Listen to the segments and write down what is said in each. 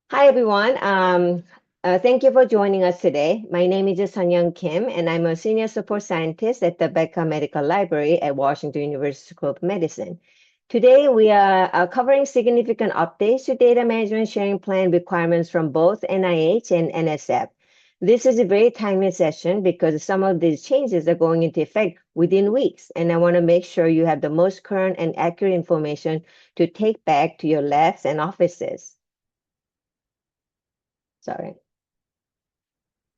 Hi, everyone. Thank you for joining us today. My name is Sun-Young Kim, and I'm a senior support scientist at the Becker Medical Library at Washington University School of Medicine. Today, we are covering significant updates to data management sharing plan requirements from both NIH and NSF. This is a very timely session because some of these changes are going into effect within weeks, and I want to make sure you have the most current and accurate information to take back to your labs and offices. Sorry.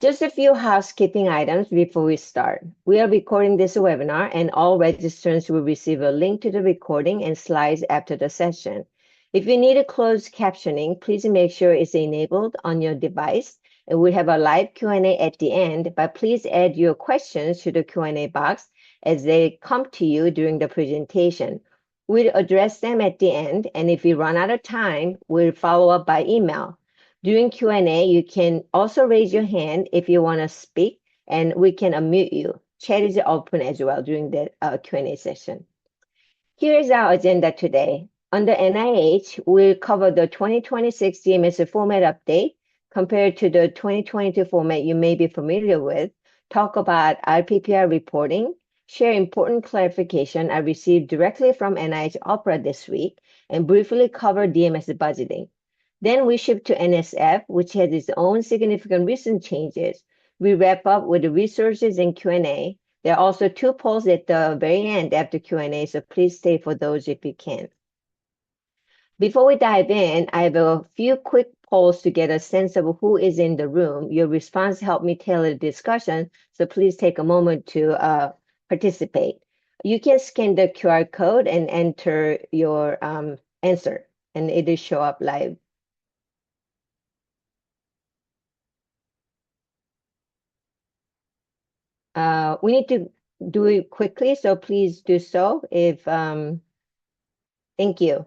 Just a few housekeeping items before we start. We are recording this webinar, and all registrants will receive a link to the recording and slides after the session. If you need a closed captioning, please make sure it's enabled on your device. And we have a live Q&A at the end, but please add your questions to the Q&A box as they come to you during the presentation. We'll address them at the end, and if we run out of time, we'll follow up by email. During Q&A, you can also raise your hand if you want to speak, and we can unmute you. Chat is open as well during the Q&A session. Here is our agenda today. Under NIH, we'll cover the 2026 DMSP format update compared to the 2022 format you may be familiar with, talk about RPPR reporting, share important clarification I received directly from NIH Opera this week, and briefly cover DMS budgeting. Then we shift to NSF, which has its own significant recent changes. We wrap up with the resources and Q&A. There are also two polls at the very end after Q&A, so please stay for those if you can. Before we dive in, I have a few quick polls to get a sense of who is in the room. Your response helped me tailor the discussion, so please take a moment to participate. You can scan the QR code and enter your answer, and it will show up live. We need to do it quickly, so please do so if, thank you.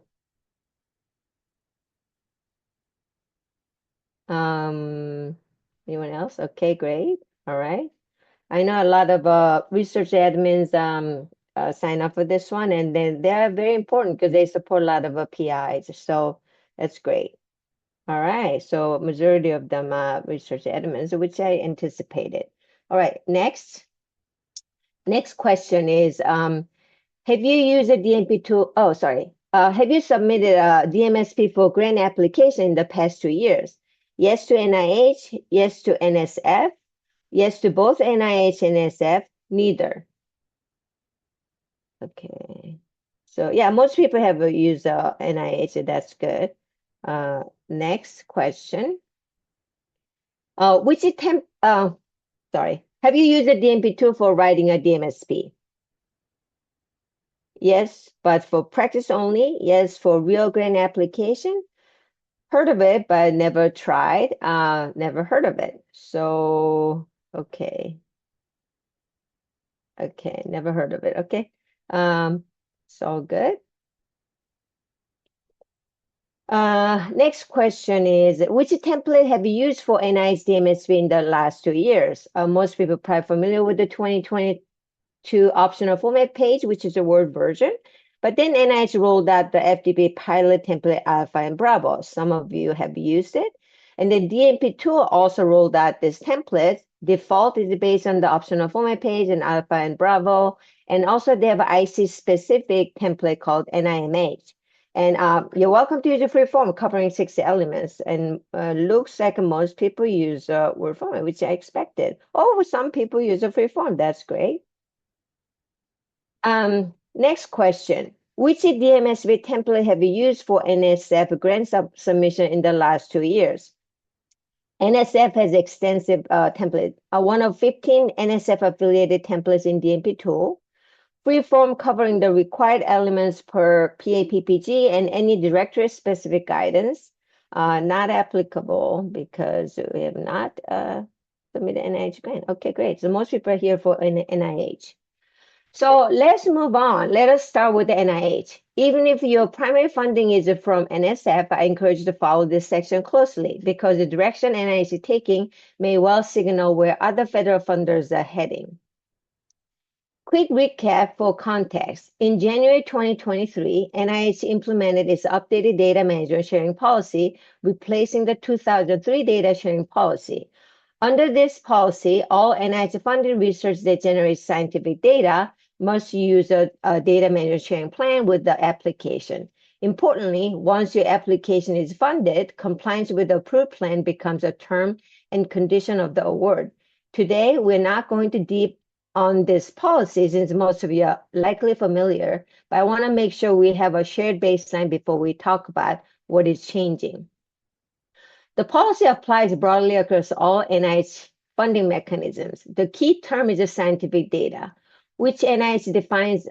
Anyone else? Okay, great. All right. I know a lot of research admins sign up for this one, and then they're very important because they support a lot of PIs, so that's great. All right, so majority of them are research admins, which I anticipated. All right, next question is, have you used a DMP tool? Oh, sorry. Have you submitted a DMSP for grant application in the past 2 years? Yes to NIH, yes to NSF, yes to both NIH and NSF, neither. Okay. So yeah, most people have used NIH, so that's good. Next question. Sorry. Have you used a DMP tool for writing a DMSP? Yes, but for practice only. Yes, for real grant application. Heard of it, but never tried. Never heard of it. So, okay. Okay, never heard of it. Okay. So good. Next question is, which template have you used for NIH DMSP in the last 2 years? Most people are probably familiar with the 2022 optional format page, which is a Word version. But then NIH rolled out the FDP pilot template Alpha and Bravo. Some of you have used it. And then DMP tool also rolled out this template. Default is based on the optional format page and Alpha and Bravo. And also they have an IC specific template called NIMH. And you're welcome to use a free form covering 60 elements. And looks like most people use Word format, which I expected. Oh, some people use a free form. That's great. Next question. Which DMSP template have you used for NSF grant submission in the last 2 years? NSF has extensive template. One of 15 NSF affiliated templates in DMP tool. Free form covering the required elements per PAPPG and any directory specific guidance. Not applicable because we have not submitted NIH grant. Okay, great. So most people are here for NIH. So let's move on. Let us start with the NIH. Even if your primary funding is from NSF, I encourage you to follow this section closely because the direction NIH is taking may well signal where other federal funders are heading. Quick recap for context. In January 2023, NIH implemented its updated data management sharing policy, replacing the 2003 data sharing policy. Under this policy, all NIH-funded research that generates scientific data must use a data management sharing plan with the application. Importantly, once your application is funded, compliance with the approved plan becomes a term and condition of the award. Today, we're not going to deep on this policy since most of you are likely familiar, but I want to make sure we have a shared baseline before we talk about what is changing. The policy applies broadly across all NIH funding mechanisms. The key term is the scientific data, which NIH defines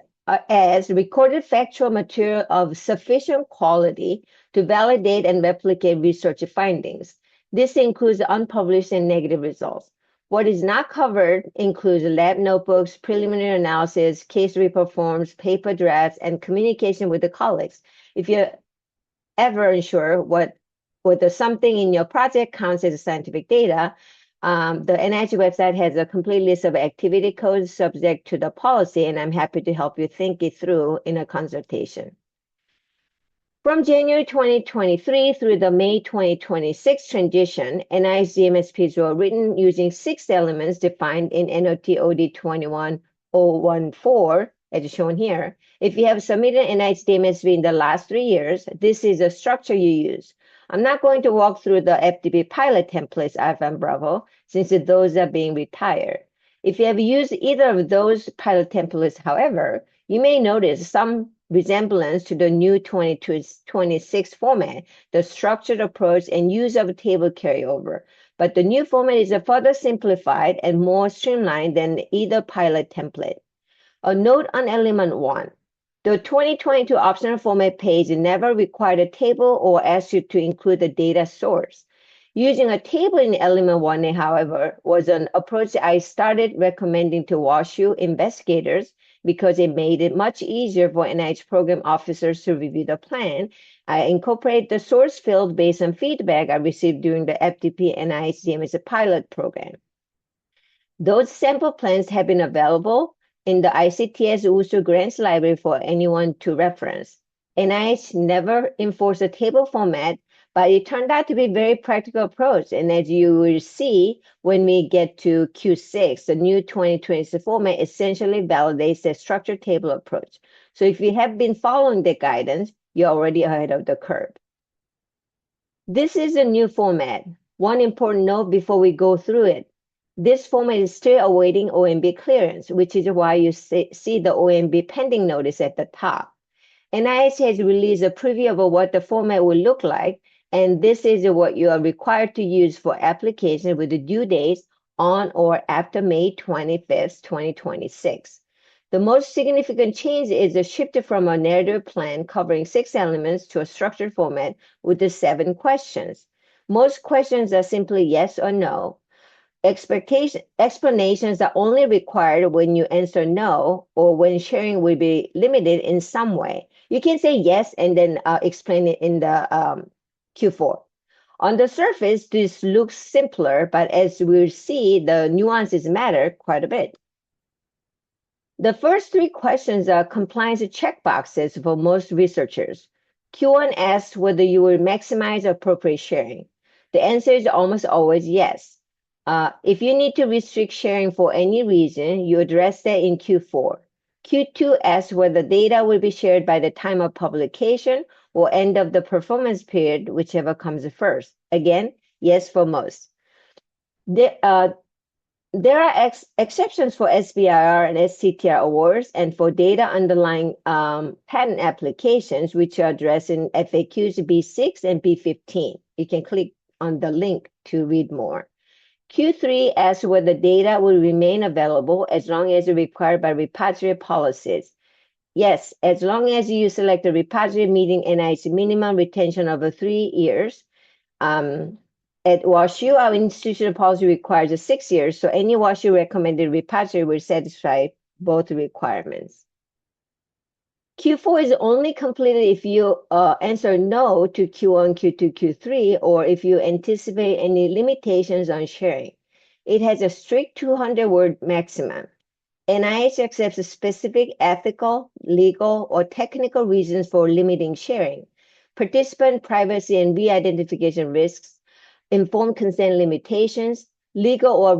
as recorded factual material of sufficient quality to validate and replicate research findings. This includes unpublished and negative results. What is not covered includes lab notebooks, preliminary analysis, case report forms, paper drafts, and communication with the colleagues. If you're ever unsure whether something in your project counts as scientific data, the NIH website has a complete list of activity codes subject to the policy, and I'm happy to help you think it through in a consultation. From January 2023 through the May 2026 transition, NIH DMSPs were written using 6 elements defined in NOT OD 21014, as shown here. If you have submitted NIH DMSP in the last 3 years, this is the structure you use. I'm not going to walk through the FDP pilot templates Alpha and Bravo, since those are being retired. If you have used either of those pilot templates, however, you may notice some resemblance to the new 2026 format, the structured approach and use of table carryover. But the new format is further simplified and more streamlined than either pilot template. A note on element 1. The 2022 optional format page never required a table or asked you to include the data source. Using a table in element 1A, however, was an approach I started recommending to WashU investigators because it made it much easier for NIH program officers to review the plan. I incorporate the source field based on feedback I received during the FDP NIH DMS pilot program. Those sample plans have been available in the ICTS USU Grants Library for anyone to reference. NIH never enforced a table format, but it turned out to be a very practical approach. And as you will see when we get to Q6, the new 2026 format essentially validates the structured table approach. So if you have been following the guidance, you're already ahead of the curve. This is a new format. One important note before we go through it. This format is still awaiting OMB clearance, which is why you see the OMB pending notice at the top. NIH has released a preview of what the format will look like, and this is what you are required to use for application with the due dates on or after May 25th, 2026. The most significant change is the shift from a narrative plan covering 6 elements to a structured format with the 7 questions. Most questions are simply yes or no. Explanations are only required when you answer no or when sharing will be limited in some way. You can say yes and then explain it in the Q4. On the surface, this looks simpler, but as we'll see, the nuances matter quite a bit. The first 3 questions are compliance checkboxes for most researchers. Q1 asks whether you will maximize appropriate sharing. The answer is almost always yes. If you need to restrict sharing for any reason, you address that in Q4. Q2 asks whether data will be shared by the time of publication or end of the performance period, whichever comes first. Again, yes for most. There are exceptions for SBIR and STTR awards and for data underlying patent applications, which are addressed in FAQs B6 and B15. You can click on the link to read more. Q3 asks whether data will remain available as long as required by repository policies. Yes, as long as you select a repository meeting NIH minimum retention over 3 years. At WashU, our institutional policy requires 6 years, so any WashU recommended repository will satisfy both requirements. Q4 is only completed if you answer no to Q1, Q2, Q3, or if you anticipate any limitations on sharing. It has a strict 200-word maximum. NIH accepts specific ethical, legal, or technical reasons for limiting sharing. Participant privacy and re-identification risks, informed consent limitations, legal or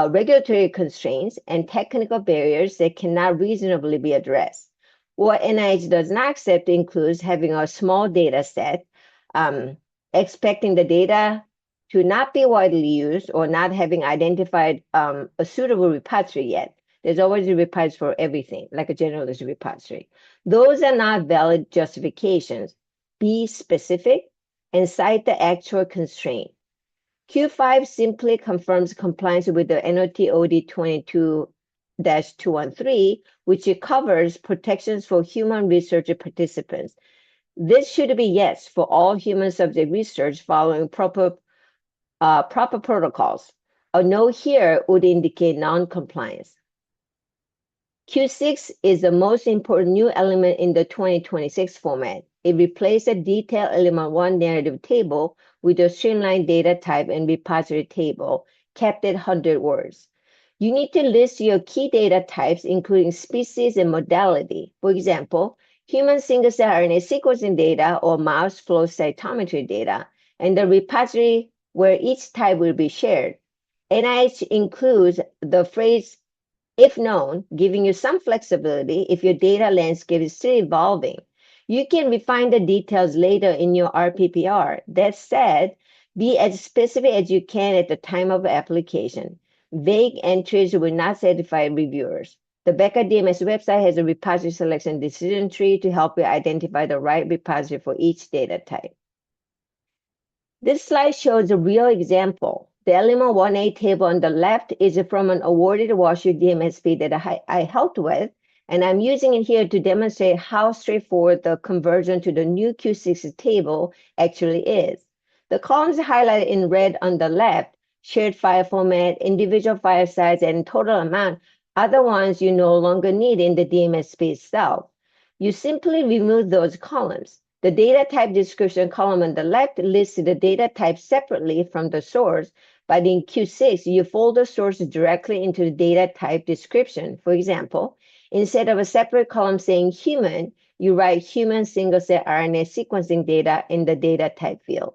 regulatory constraints, and technical barriers that cannot reasonably be addressed. What NIH does not accept includes having a small data set, expecting the data to not be widely used, or not having identified a suitable repository yet. There's always a repository for everything, like a generalist repository. Those are not valid justifications. Be specific and cite the actual constraint. Q5 simply confirms compliance with the NOT-OD 22-213, which covers protections for human research participants. This should be yes for all human subject research following proper protocols. A no here would indicate non-compliance. Q6 is the most important new element in the 2026 format. It replaced a detailed element 1 narrative table with a streamlined data type and repository table, kept at 100 words. You need to list your key data types, including species and modality. For example, human single-cell RNA sequencing data or mouse flow cytometry data, and the repository where each type will be shared. NIH includes the phrase if known, giving you some flexibility if your data landscape is still evolving. You can refine the details later in your RPPR. That said, be as specific as you can at the time of application. Vague entries will not satisfy reviewers. The Becker DMS website has a repository selection decision tree to help you identify the right repository for each data type. This slide shows a real example. The element 1A table on the left is from an awarded WashU DMSP that I helped with, and I'm using it here to demonstrate how straightforward the conversion to the new Q6 table actually is. The columns highlighted in red on the left, shared file format, individual file size, and total amount, are the ones you no longer need in the DMSP itself. You simply remove those columns. The data type description column on the left lists the data type separately from the source, but in Q6, you fold the source directly into the data type description. For example, instead of a separate column saying human, you write human single-cell RNA sequencing data in the data type field.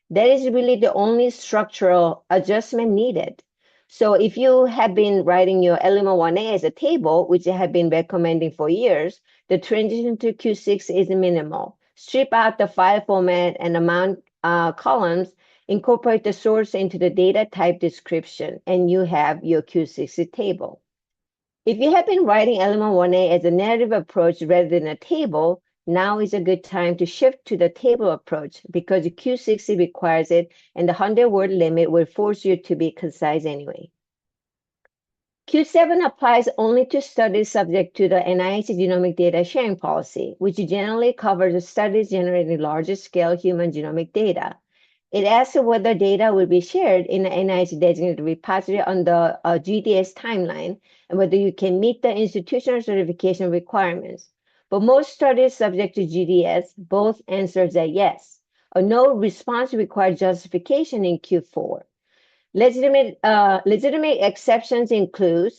That is really the only structural adjustment needed. So if you have been writing your element 1A as a table, which I have been recommending for years, the transition to Q6 is minimal. Strip out the file format and amount columns, incorporate the source into the data type description, and you have your Q6 table. If you have been writing element 1A as a narrative approach rather than a table, now is a good time to shift to the table approach because Q60 requires it, and the 100-word limit will force you to be concise anyway. Q7 applies only to studies subject to the NIH genomic data sharing policy, which generally covers studies generating larger scale human genomic data. It asks whether data will be shared in the NIH designated repository on the GDS timeline and whether you can meet the institutional certification requirements. For most studies subject to GDS, both answers are yes. A no response requires justification in Q4. Legitimate exceptions include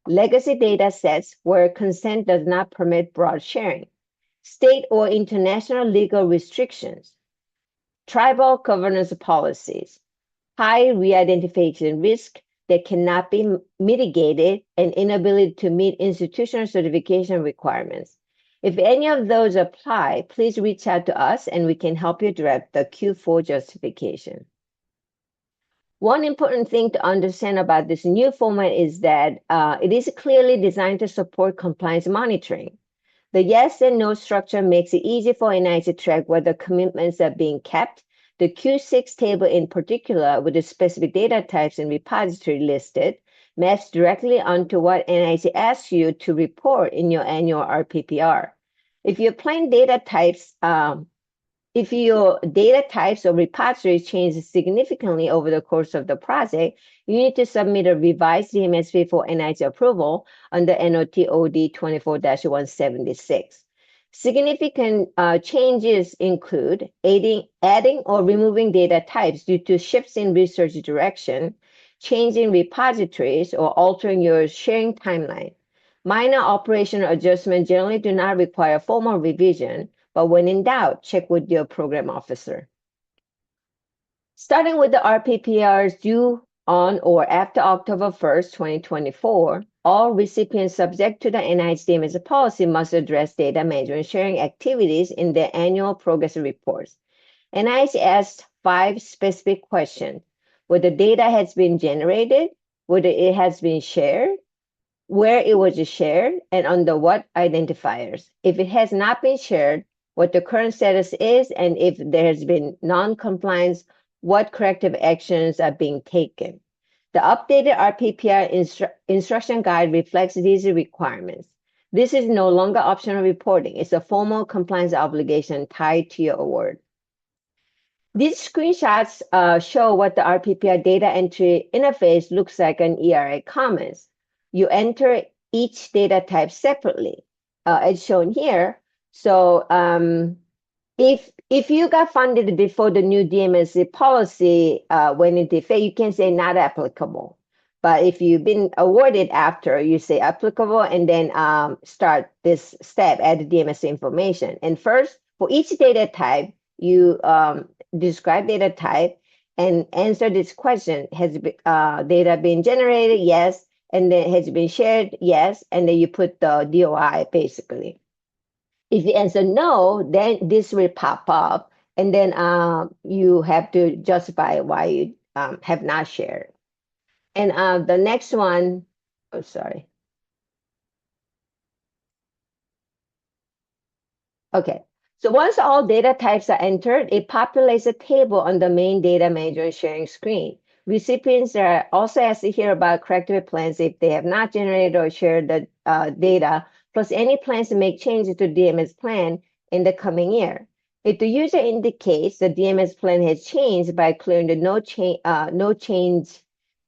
legacy data sets where consent does not permit broad sharing, state or international legal restrictions, tribal governance policies, high re-identification risk that cannot be mitigated, and inability to meet institutional certification requirements. If any of those apply, please reach out to us and we can help you direct the Q4 justification. One important thing to understand about this new format is that it is clearly designed to support compliance monitoring. The yes and no structure makes it easy for NIH to track whether commitments are being kept. The Q6 table in particular, with the specific data types and repository listed, maps directly onto what NIH asks you to report in your annual RPPR. If your plain data types If your data types or repositories change significantly over the course of the project, you need to submit a revised DMSP for NIH approval under NOT-OD 24-176. Significant changes include adding or removing data types due to shifts in research direction, changing repositories, or altering your sharing timeline. Minor operational adjustments generally do not require formal revision, but when in doubt, check with your program officer. Starting with the RPPRs due on or after October 1st, 2024, all recipients subject to the NIH DMS policy must address data management sharing activities in their annual progress reports. NIH asked 5 specific questions: whether data has been generated, whether it has been shared, where it was shared, and under what identifiers. If it has not been shared, what the current status is, and if there has been non-compliance, what corrective actions are being taken. The updated RPPR instruction guide reflects these requirements. This is no longer optional reporting. It's a formal compliance obligation tied to your award. These screenshots show what the RPPR data entry interface looks like on ERA Commons. You enter each data type separately, as shown here. So if you got funded before the new DMSP policy went into effect, you can say not applicable. But if you've been awarded after, you say applicable, and then start this step, add the DMS information. And first, for each data type, you describe data type and answer this question: has data been generated? Yes. And then has it been shared? Yes. And then you put the DOI basically. If you answer no, then this will pop up, and then you have to justify why you have not shared. And the next one, oh, sorry. Okay, so once all data types are entered, it populates a table on the main data manager sharing screen. Recipients are also asked to hear about corrective plans if they have not generated or shared the data, plus any plans to make changes to DMS plan in the coming year. If the user indicates the DMS plan has changed by clearing the no change,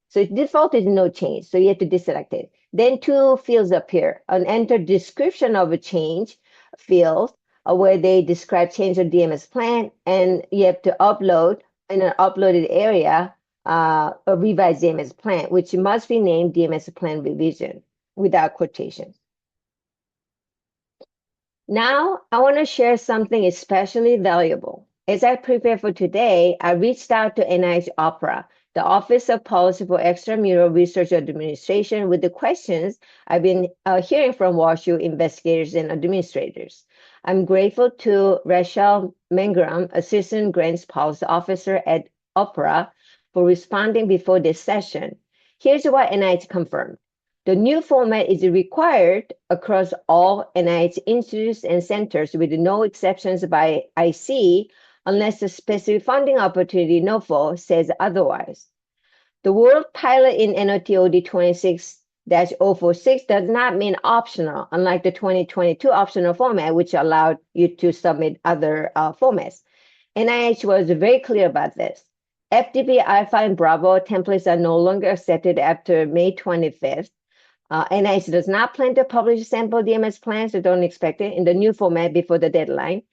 so default is no change, so you have to deselect it. Then 2 fields appear: an enter description of a change field, where they describe change of DMS plan, and you have to upload in an uploaded area a revised DMS plan, which must be named DMS plan revision without quotations. Now, I want to share something especially valuable. As I prepare for today, I reached out to NIH OPERA, the Office of Policy for Extramural Research Administration, with the questions I've been hearing from WashU investigators and administrators. I'm grateful to Rachel Mangram, Assistant Grants Policy Officer at OPERA, for responding before this session. Here's what NIH confirmed. The new format is required across all NIH institutes and centers with no exceptions by IC unless the specific funding opportunity NOFO says otherwise. The World Pilot in NOTOD 26-046 does not mean optional, unlike the 2022 optional format, which allowed you to submit other formats. NIH was very clear about this. FDP, Alpha, and Bravo templates are no longer accepted after May 25th. NIH does not plan to publish sample DMS plans, so don't expect it in the new format before the deadline.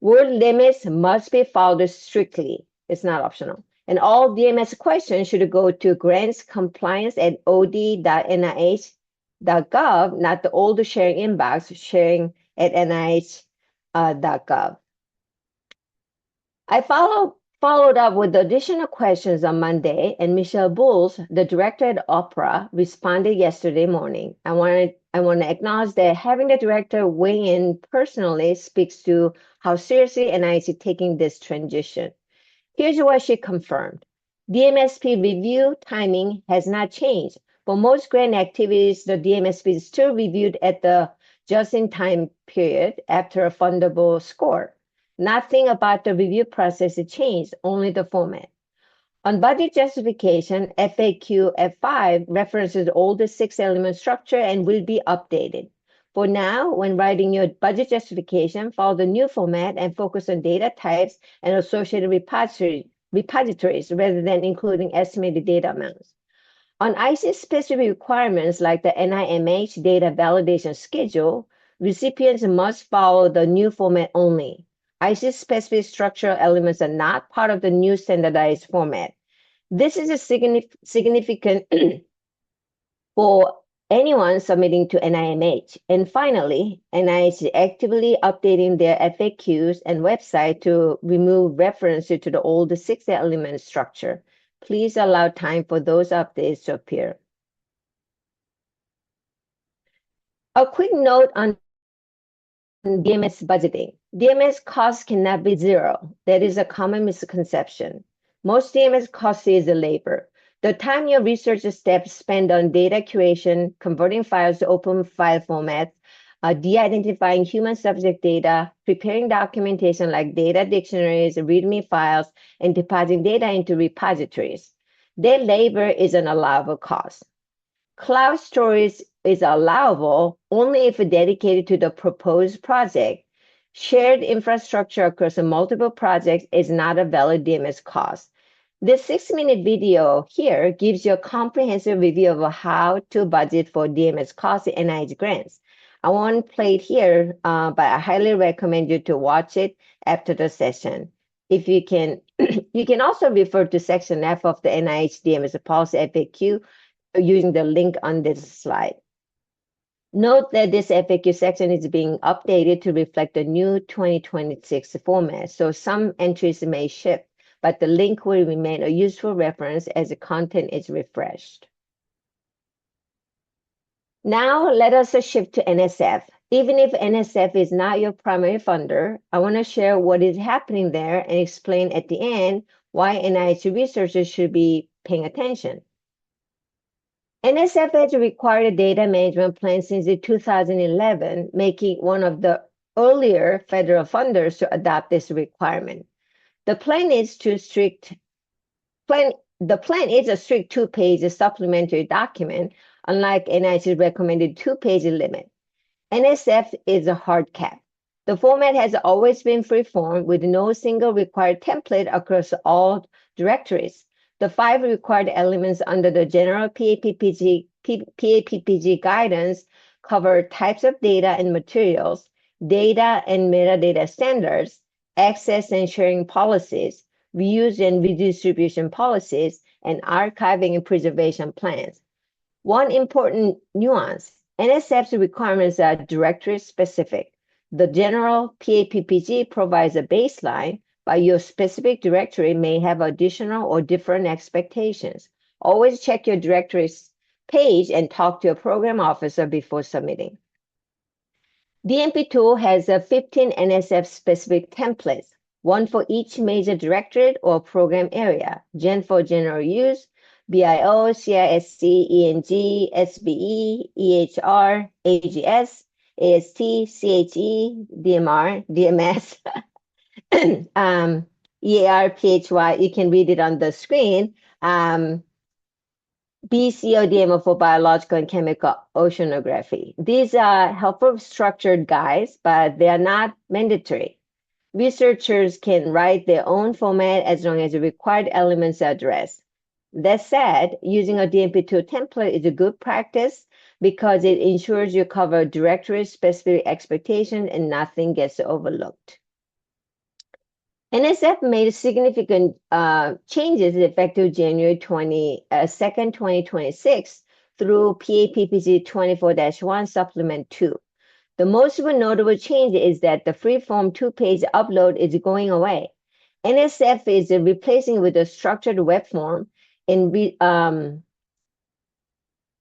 Word limits must be followed strictly. It's not optional. And all DMS questions should go to grantscompliance@od.nih.gov, not the old sharing inbox, sharing at nih.gov. I followed up with additional questions on Monday, and Michelle Bulls, the director at OPERA, responded yesterday morning. I want to acknowledge that having the director weigh in personally speaks to how seriously NIH is taking this transition. Here's what she confirmed. DMSP review timing has not changed. For most grant activities, the DMSP is still reviewed at the just-in-time period after a fundable score. Nothing about the review process has changed, only the format. On budget justification, FAQ F5 references all the 6-element structure and will be updated. For now, when writing your budget justification, follow the new format and focus on data types and associated repositories rather than including estimated data amounts. On IC-specific requirements like the NIMH data validation schedule, recipients must follow the new format only. IC-specific structural elements are not part of the new standardized format. This is significant for anyone submitting to NIMH. And finally, NIH is actively updating their FAQs and website to remove references to the old 6-element structure. Please allow time for those updates to appear. A quick note on DMS budgeting. DMS costs cannot be zero. That is a common misconception. Most DMS cost is the labor. The time your research staff spend on data curation, converting files to open file formats, de-identifying human subject data, preparing documentation like data dictionaries, README files, and depositing data into repositories. Their labor is an allowable cost. Cloud storage is allowable only if dedicated to the proposed project. Shared infrastructure across multiple projects is not a valid DMS cost. This 6-minute video here gives you a comprehensive review of how to budget for DMS costs in NIH grants. I won't play it here, but I highly recommend you to watch it after the session. If you can, you can also refer to section F of the NIH DMS policy FAQ using the link on this slide. Note that this FAQ section is being updated to reflect the new 2026 format, so some entries may shift, but the link will remain a useful reference as the content is refreshed. Now let us shift to NSF. Even if NSF is not your primary funder, I want to share what is happening there and explain at the end why NIH researchers should be paying attention. NSF has required a data management plan since 2011, making one of the earlier federal funders to adopt this requirement. The plan is a strict 2-page supplementary document, unlike NIH's recommended 2-page limit. NSF is a hard cap. The format has always been free-form with no single required template across all directories. The 5 required elements under the general PAPPG guidance cover types of data and materials, data and metadata standards, access and sharing policies, reuse and redistribution policies, and archiving and preservation plans. One important nuance, NSF's requirements are directory specific. The general PAPPG provides a baseline, but your specific directory may have additional or different expectations. Always check your directories page and talk to a program officer before submitting. DMP tool has 15 NSF specific templates, one for each major directorate or program area, Gen for general use, BIO, CISC, ENG, SBE, EHR, AGS, AST, CHE, DMR, DMS, EAR, PHY, you can read it on the screen. BCODMO for biological and chemical oceanography. These are helpful structured guides, but they are not mandatory. Researchers can write their own format as long as the required elements are addressed. That said, using a DMP2 template is a good practice because it ensures you cover directory-specific expectations and nothing gets overlooked. NSF made significant changes effective January 2nd, 2026 through PAPPG 24-1 Supplement 2. The most notable change is that the free-form 2-page upload is going away. NSF is replacing with a structured web form in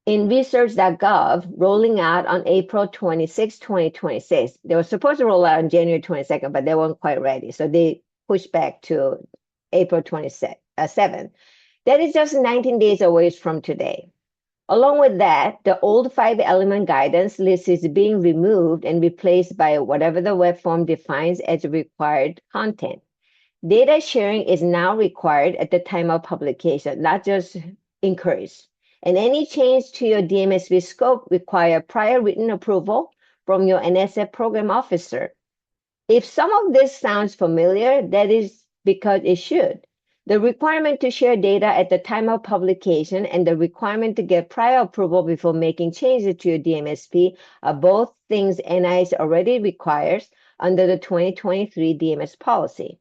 research.gov, rolling out on April 26, 2026. They were supposed to roll out on January 22nd, but they weren't quite ready. So they pushed back to April 27th. That is just 19 days away from today. Along with that, the old 5-element guidance list is being removed and replaced by whatever the web form defines as required content. Data sharing is now required at the time of publication, not just encouraged. And any change to your DMSP scope require prior written approval from your NSF program officer. If some of this sounds familiar, that is because it should. The requirement to share data at the time of publication and the requirement to get prior approval before making changes to your DMSP are both things NIH already requires under the 2023 DMS policy.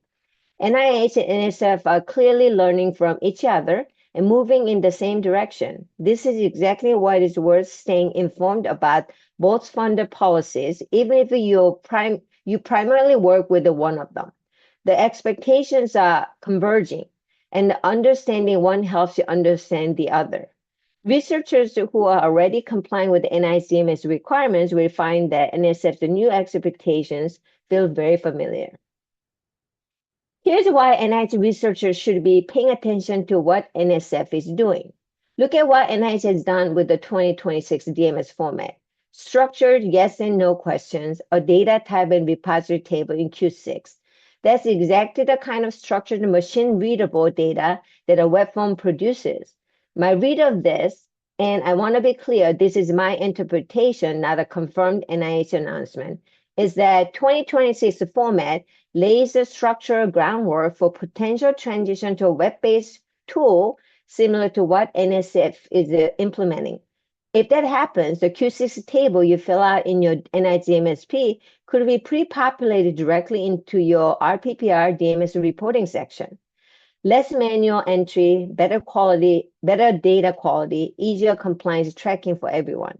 NIH and NSF are clearly learning from each other and moving in the same direction. This is exactly why it is worth staying informed about both funded policies, even if you primarily work with one of them. The expectations are converging, and understanding one helps you understand the other. Researchers who are already complying with NICMS requirements will find that NSF's new expectations feel very familiar. Here's why NIH researchers should be paying attention to what NSF is doing. Look at what NIH has done with the 2026 DMS format. Structured yes and no questions, a data type and repository table in Q6. That's exactly the kind of structured machine-readable data that a web form produces. My read of this, and I want to be clear, this is my interpretation, not a confirmed NIH announcement, is that 2026 format lays the structural groundwork for potential transition to a web-based tool similar to what NSF is implementing. If that happens, the Q6 table you fill out in your NIH DMSP could be pre-populated directly into your RPPR DMS reporting section. Less manual entry, better data quality, easier compliance tracking for everyone.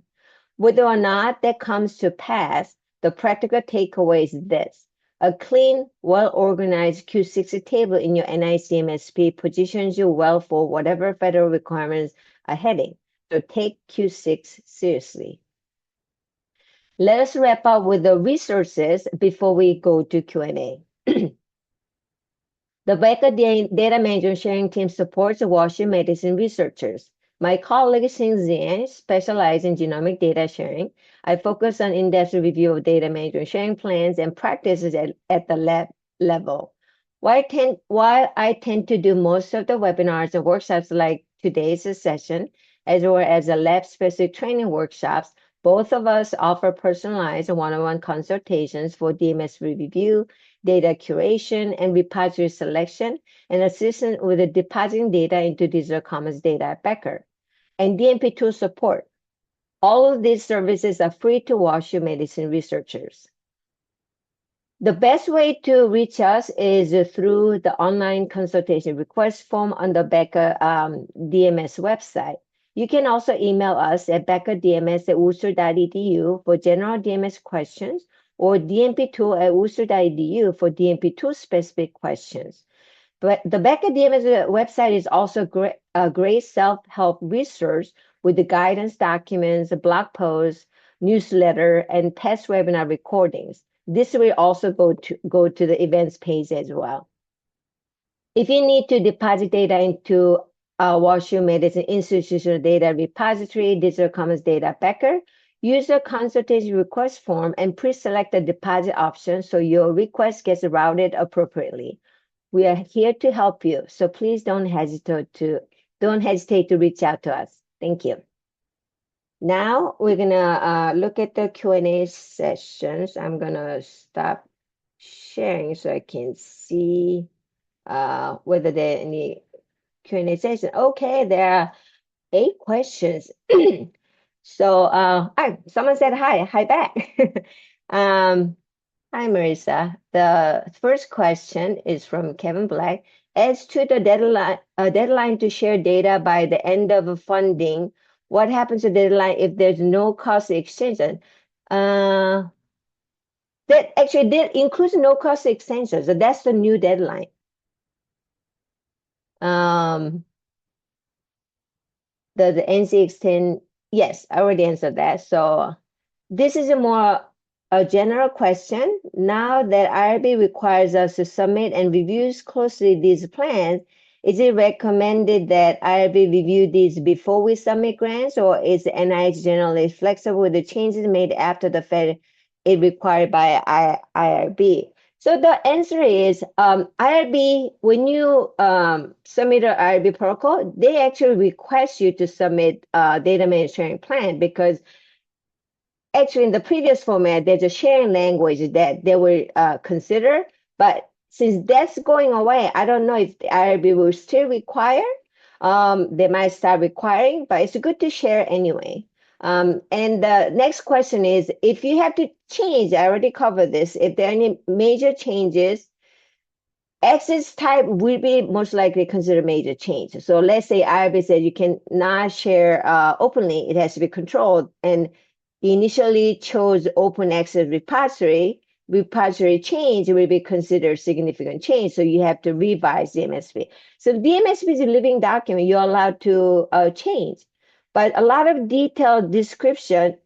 Whether or not that comes to pass, the practical takeaway is this. A clean, well-organized Q60 table in your NIH DMSP positions you well for whatever federal requirements are heading. So take Q6 seriously. Let us wrap up with the resources before we go to Q&A. The Becker Data Management Sharing Team supports Washington medicine researchers. My colleague Xin Zian specializes in genomic data sharing. I focus on in-depth review of data management sharing plans and practices at the lab level. While I tend to do most of the webinars and workshops like today's session, as well as the lab-specific training workshops, both of us offer personalized one-on-one consultations for DMS review, data curation, and repository selection, and assistance with the depositing data into Digital Commons data at Becker, and DMP2 support. All of these services are free to WashU medicine researchers. The best way to reach us is through the online consultation request form on the Becker DMS website. You can also email us at beckerdms@worcester.edu for general DMS questions, or dmp2@worcester.edu for DMP2 specific questions. But the Becker DMS website is also a great self-help resource with the guidance documents, blog posts, newsletter, and past webinar recordings. This will also go to the events page as well. If you need to deposit data into WashU Medicine Institutional Data Repository, Digital Commons Data Becker, use the consultation request form and pre-select the deposit option so your request gets routed appropriately. We are here to help you, so please don't hesitate to reach out to us. Thank you. Now we're gonna look at the Q&A sessions. I'm gonna stop sharing so I can see whether there are any Q&A sessions. Okay, there are 8 questions. So someone said hi back. Hi, Marissa. The first question is from Kevin Black. As to the deadline to share data by the end of funding, what happens to the deadline if there's no cost extension? That includes no cost extension. So that's the new deadline. The NC extend, yes, I already answered that. So this is a general question. Now that IRB requires us to submit and reviews closely these plans, is it recommended that IRB review these before we submit grants, or is the NIH generally flexible with the changes made after the Fed is required by IRB? So the answer is IRB, when you submit an IRB protocol, they actually request you to submit a data management sharing plan, because actually in the previous format, there's a sharing language that they will consider. But since that's going away, I don't know if the IRB will still require. They might start requiring, but it's good to share anyway. And the next question is, if you have to change, I already covered this, if there are any major changes Access type will be most likely considered major change. So let's say IRB said you cannot share openly, it has to be controlled, and initially chose open access repository change will be considered significant change. So you have to revise DMSP. So DMSP is a living document, you're allowed to change, but a lot of detailed description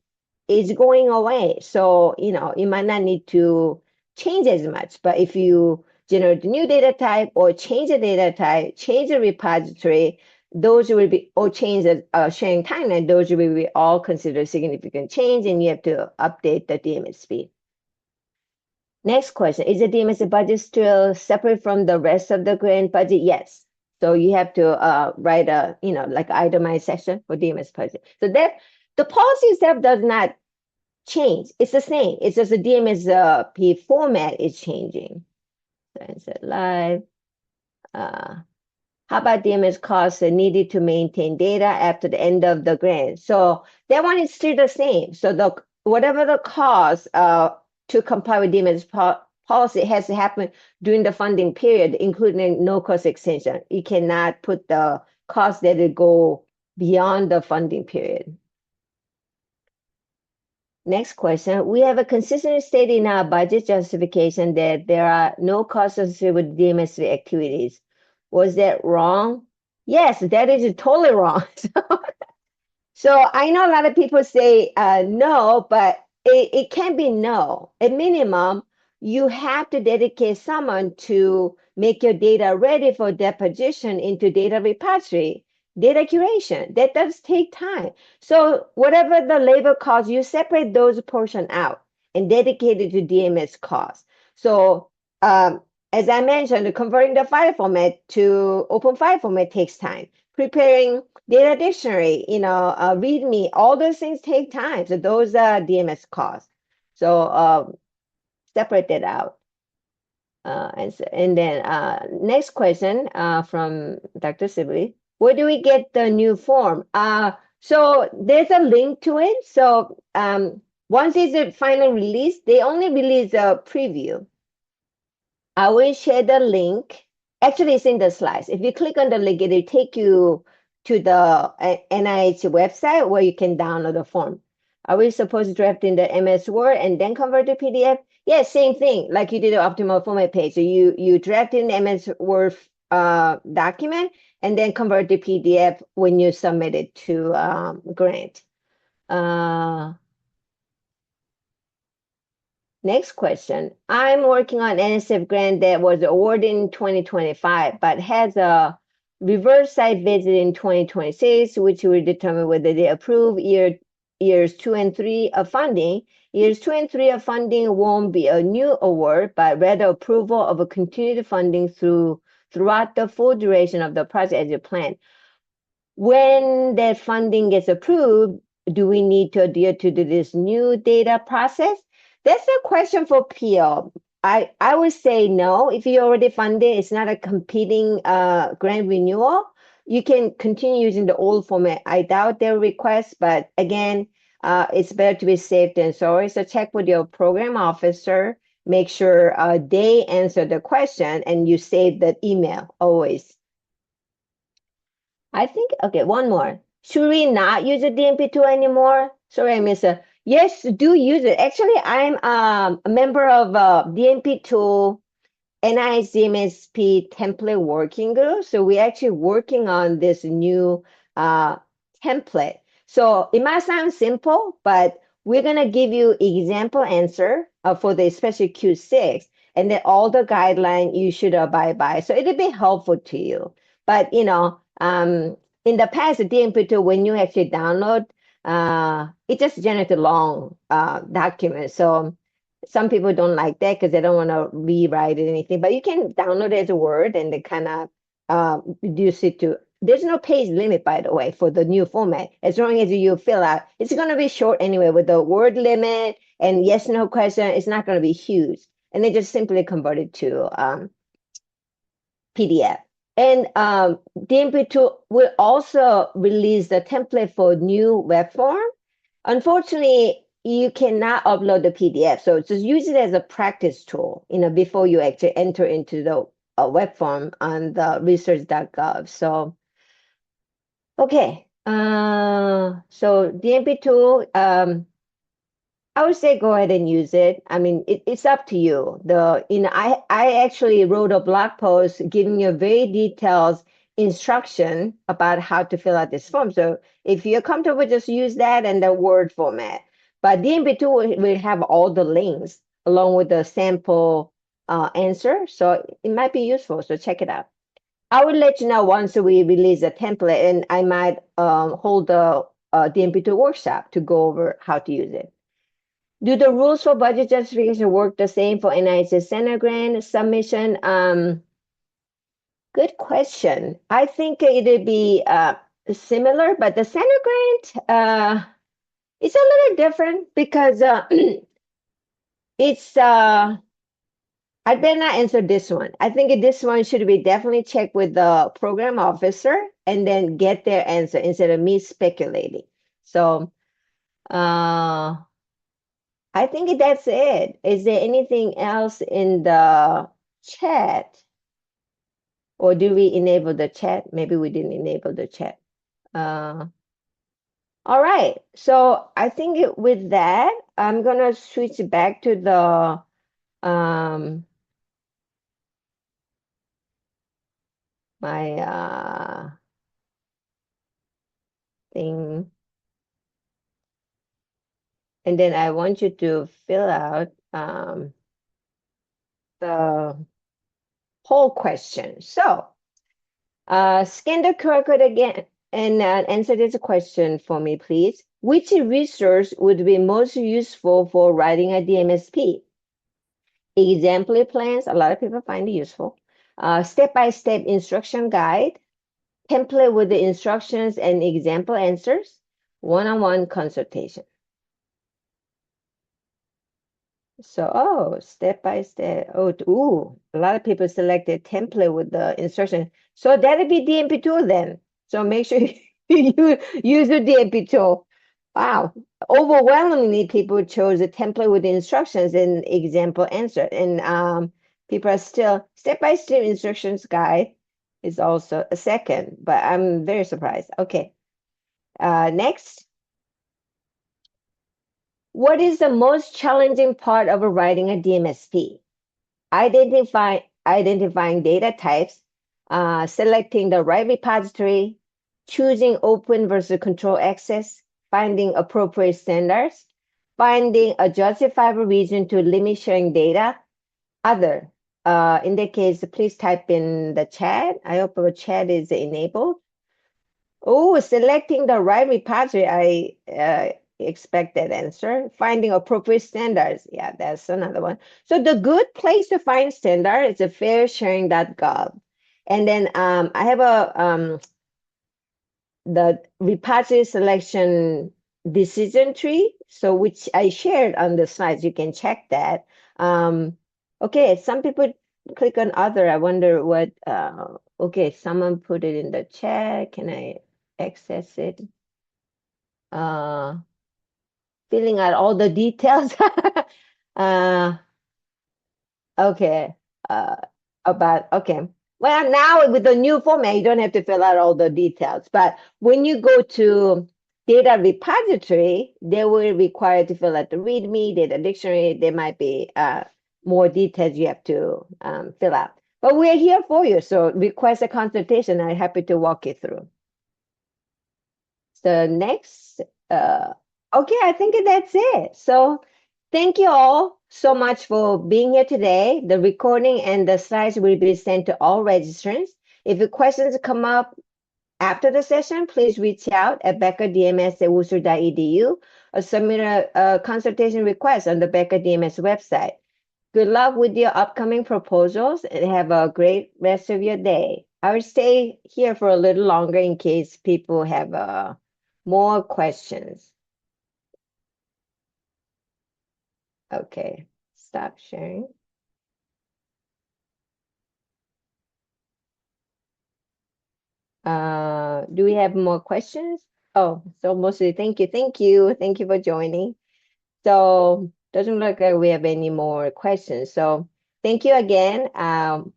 is going away. So, you might not need to change as much, but if you generate a new data type or change the data type, change the repository, those will be, or change the sharing timeline, those will be all considered significant change, and you have to update the DMSP. Next question, is the DMSP budget still separate from the rest of the grant budget? Yes. So you have to write a, like itemized section for DMS budget. So that the policy itself does not change. It's the same. It's just the DMSP format is changing. So insert live. How about DMS costs needed to maintain data after the end of the grant? So that one is still the same. So whatever the cost to comply with DMS policy has to happen during the funding period, including no cost extension. You cannot put the cost that will go beyond the funding period. Next question. We have a consistent stated in our budget justification that there are no costs associated with DMSP activities. Was that wrong? Yes, that is totally wrong. So I know a lot of people say no, but it can be no. At minimum, you have to dedicate someone to make your data ready for deposition into data repository, data curation. That does take time. So whatever the labor costs, you separate those portion out and dedicate it to DMS costs. So as I mentioned, converting the file format to open file format takes time. Preparing data dictionary, README, all those things take time. So those are DMS costs. So separate that out. And then next question from Dr. Sibley. Where do we get the new form? So there's a link to it. So once it's finally released, they only release a preview. I will share the link. Actually, it's in the slides. If you click on the link, it'll take you to the NIH website where you can download the form. Are we supposed to draft in the MS Word and then convert to PDF? Yes, same thing, like you did the optimal format page. So you draft in MS Word document and then convert to PDF when you submit it to grant. Next question. I'm working on NSF grant that was awarded in 2025, but has a reverse site visit in 2026, which will determine whether they approve years 2 and 3 of funding. Years 2 and 3 of funding won't be a new award, but rather approval of a continued funding throughout the full duration of the project as you plan. When that funding gets approved, do we need to adhere to this new data process? That's a question for PO. I would say no. If you already funded, it's not a competing grant renewal. You can continue using the old format. I doubt their request, but again, it's better to be safe than sorry. So check with your program officer. Make sure they answer the question and you save the email always. I think, okay, one more. Should we not use the DMP tool anymore? Sorry, I missed it. Yes, do use it. Actually, I'm a member of DMP tool NIH DMSP template working group. So we're actually working on this new template. So it might sound simple, but we're going to give you example answer for the especially Q6 and then all the guidelines you should abide by. So it'll be helpful to you. But, in the past, the DMP tool, when you actually download, it just generates a long document. So some people don't like that because they don't want to rewrite it or anything, but you can download it as a Word and they kind of reduce it to, there's no page limit, by the way, for the new format. As long as you fill out, it's going to be short anyway with the word limit and yes, no question, it's not going to be huge. And they just simply convert it to PDF. And DMP2 will also release the template for new web form. Unfortunately, you cannot upload the PDF. So just use it as a practice tool, before you actually enter into the web form on the research.gov. So, okay. So DMP2, I would say go ahead and use it. I mean, it's up to you. I actually wrote a blog post giving you very detailed instruction about how to fill out this form. So if you're comfortable, just use that and the Word format. But DMP2 will have all the links along with the sample answer. So it might be useful. So check it out. I will let you know once we release a template, and I might hold a DMP2 workshop to go over how to use it. Do the rules for budget justification work the same for NIH Center grant submission? Good question. I think it'd be similar, but the Center grant, it's a little different because it's, I better not answer this one. I think this one should be definitely checked with the program officer and then get their answer instead of me speculating. So, I think that's it. Is there anything else in the chat? Or do we enable the chat? Maybe we didn't enable the chat. All right. So I think with that, I'm going to switch back to the my thing. And then I want you to fill out the whole question. So scan the QR code again and answer this question for me, please. Which resource would be most useful for writing a DMSP? Exemplary plans, a lot of people find it useful. Step-by-step instruction guide, template with the instructions and example answers, one-on-one consultation. So, step by step. Oh, a lot of people selected template with the instruction. So that'd be DMP2 then. So make sure you use the DMP2. Wow. Overwhelmingly, people chose a template with the instructions and example answer. And people are still step-by-step instructions guide is also a second, but I'm very surprised. Okay. Next. What is the most challenging part of writing a DMSP? Identifying data types, selecting the right repository, choosing open versus control access, finding appropriate standards, finding a justifiable reason to limit sharing data, other. In that case, please type in the chat. I hope the chat is enabled. Oh, selecting the right repository, I expect that answer. Finding appropriate standards. Yeah, that's another one. So the good place to find standard is a fairsharing.gov. And then I have the repository selection decision tree, so which I shared on the slides. You can check that. Okay, some people click on other. I wonder what, okay, someone put it in the chat. Can I access it? Filling out all the details. Okay. Okay. Well, now with the new format, you don't have to fill out all the details. But when you go to data repository, they will require to fill out the README, data dictionary. There might be more details you have to fill out. But we're here for you. So request a consultation. I'm happy to walk you through. So next, okay, I think that's it. So thank you all so much for being here today. The recording and the slides will be sent to all registrants. If your questions come up after the session, please reach out at beckerdms@worcester.edu or submit a consultation request on the Becker DMS website. Good luck with your upcoming proposals and have a great rest of your day. I will stay here for a little longer in case people have more questions. Okay, stop sharing. Do we have more questions? Oh, so mostly thank you for joining. So doesn't look like we have any more questions. So Thank you again.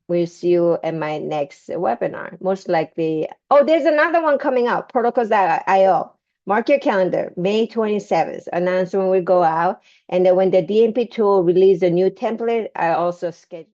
We'll see you at my next webinar. Most likely. Oh, there's another one coming out, protocols.io. Mark your calendar, May 27th. Announcement will go out. And then when the DMP tool release a new template, I also schedule.